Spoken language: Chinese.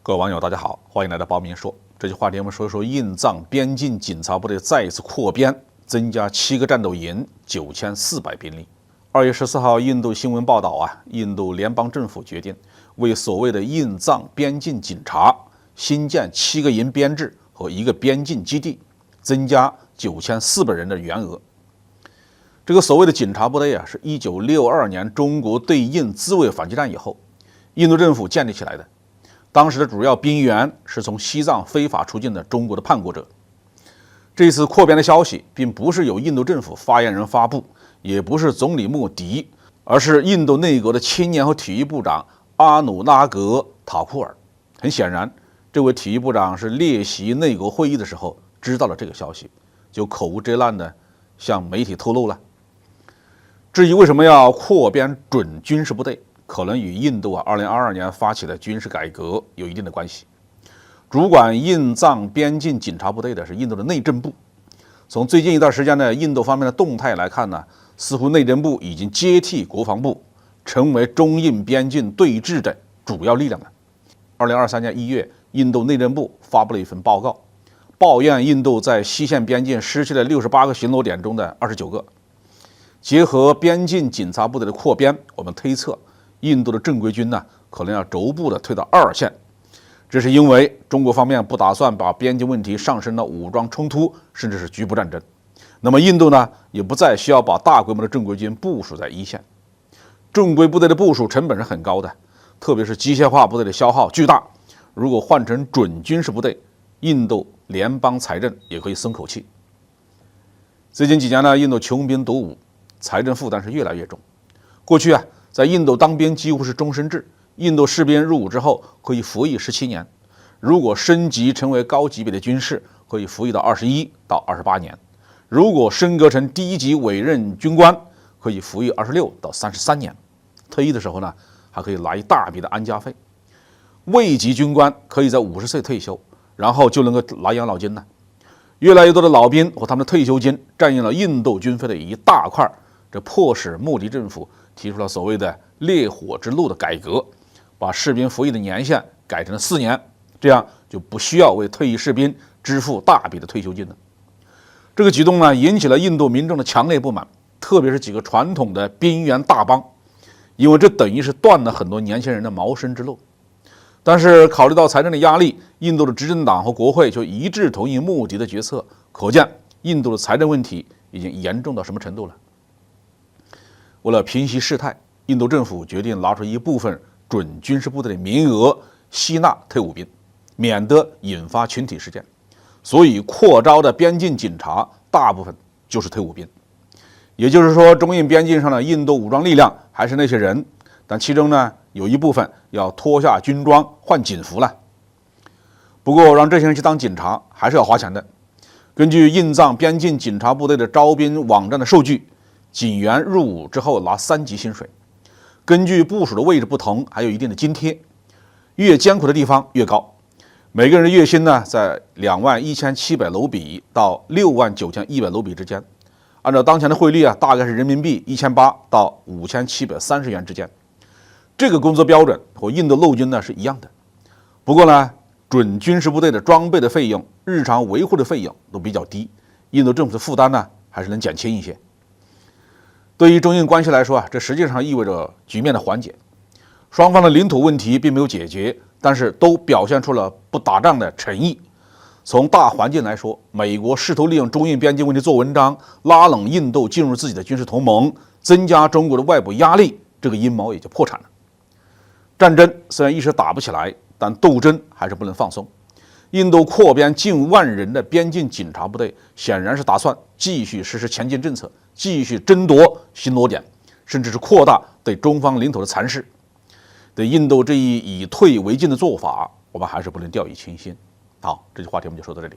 各位网友，大家好，欢迎来到包明说。这期话题我们说一说印藏边境警察部队再一次扩编，增加7个战斗营，9400兵力。2月14号，印度新闻报道印度联邦政府决定为所谓的印藏边境警察新建7个营编制和1个边境基地，增加9400人的员额。这个所谓的警察部队是1962年中国对印自卫反击战以后，印度政府建立起来的。当时的主要兵员是从西藏非法出境的中国的叛国者。这次扩编的消息并不是由印度政府发言人发布，也不是总理莫迪，而是印度内阁的青年和体育部长阿努拉格·塔库尔。很显然，这位体育部长是列席内阁会议的时候知道了这个消息，就口无遮拦的向媒体透露了。至于为什么要扩编准军事部队，可能与印度2022年发起的军事改革有一定的关系。主管印藏边境警察部队的是印度的内政部。从最近一段时间的印度方面的动态来看呢，似乎内政部已经接替国防部，成为中印边境对峙的主要力量了。2023年1月，印度内政部发布了一份报告，抱怨印度在西线边境失去了68个巡逻点中的29个。结合边境警察部队的扩编，我们推测印度的正规军可能要逐步的退到2线，这是因为中国方面不打算把边境问题上升到武装冲突，甚至是局部战争。那么印度也不再需要把大规模的正规军部署在1线。正规部队的部署成本是很高的，特别是机械化部队的消耗巨大。如果换成准军事部队，印度联邦财政也可以松口气。最近几年印度穷兵黩武，财政负担是越来越重。过去在印度当兵几乎是终身制，印度士兵入伍之后可以服役17年，如果升级成为高级别的军士，可以服役到21到28年，如果升格成低级委任军官，可以服役26到33年，退役的时候还可以拿一大笔的安家费。尉级军官可以在50岁退休，然后就能够拿养老金了。越来越多的老兵和他们的退休金占用了印度军费的一大块，这迫使莫迪政府提出了所谓的烈火之路的改革，把士兵服役的年限改成了4年，这样就不需要为退役士兵支付大笔的退休金了。这个举动引起了印度民众的强烈不满，特别是几个传统的兵员大帮，因为这等于是断了很多年轻人的谋生之路。但是考虑到财政的压力，印度的执政党和国会就一致同意莫迪的决策，可见印度的财政问题已经严重到什么程度了。为了平息事态，印度政府决定拿出一部分准军事部队的名额吸纳退伍兵，免得引发群体事件。所以扩招的边境警察大部分就是退伍兵。也就是说，中印边境上的印度武装力量还是那些人，但其中有一部分要脱下军装换警服了。不过让这些人去当警察还是要花钱的。根据印藏边境警察部队的招兵网站的数据，警员入伍之后拿3级薪水，根据部署的位置不同，还有一定的津贴，越艰苦的地方越高。每个人的月薪在21700卢比到69100卢比之间，按照当前的汇率大概是人民币1800到5730元之间。这个工作标准和印度陆军是一样的。不过准军事部队的装备的费用、日常维护的费用都比较低，印度政府的负担还是能减轻一些。对于中印关系来说这实际上意味着局面的缓解。双方的领土问题并没有解决，但是都表现出了不打仗的诚意。从大环境来说，美国试图利用中印边境问题做文章，拉拢印度进入自己的军事同盟，增加中国的外部压力，这个阴谋也就破产了。战争虽然一时打不起来，但斗争还是不能放松。印度扩编近万人的边境警察部队，显然是打算继续实施前进政策，继续争夺巡逻点，甚至是扩大对中方领土的蚕食。对印度这一以退为进的做法，我们还是不能掉以轻心。好，这期话题我们就说到这里。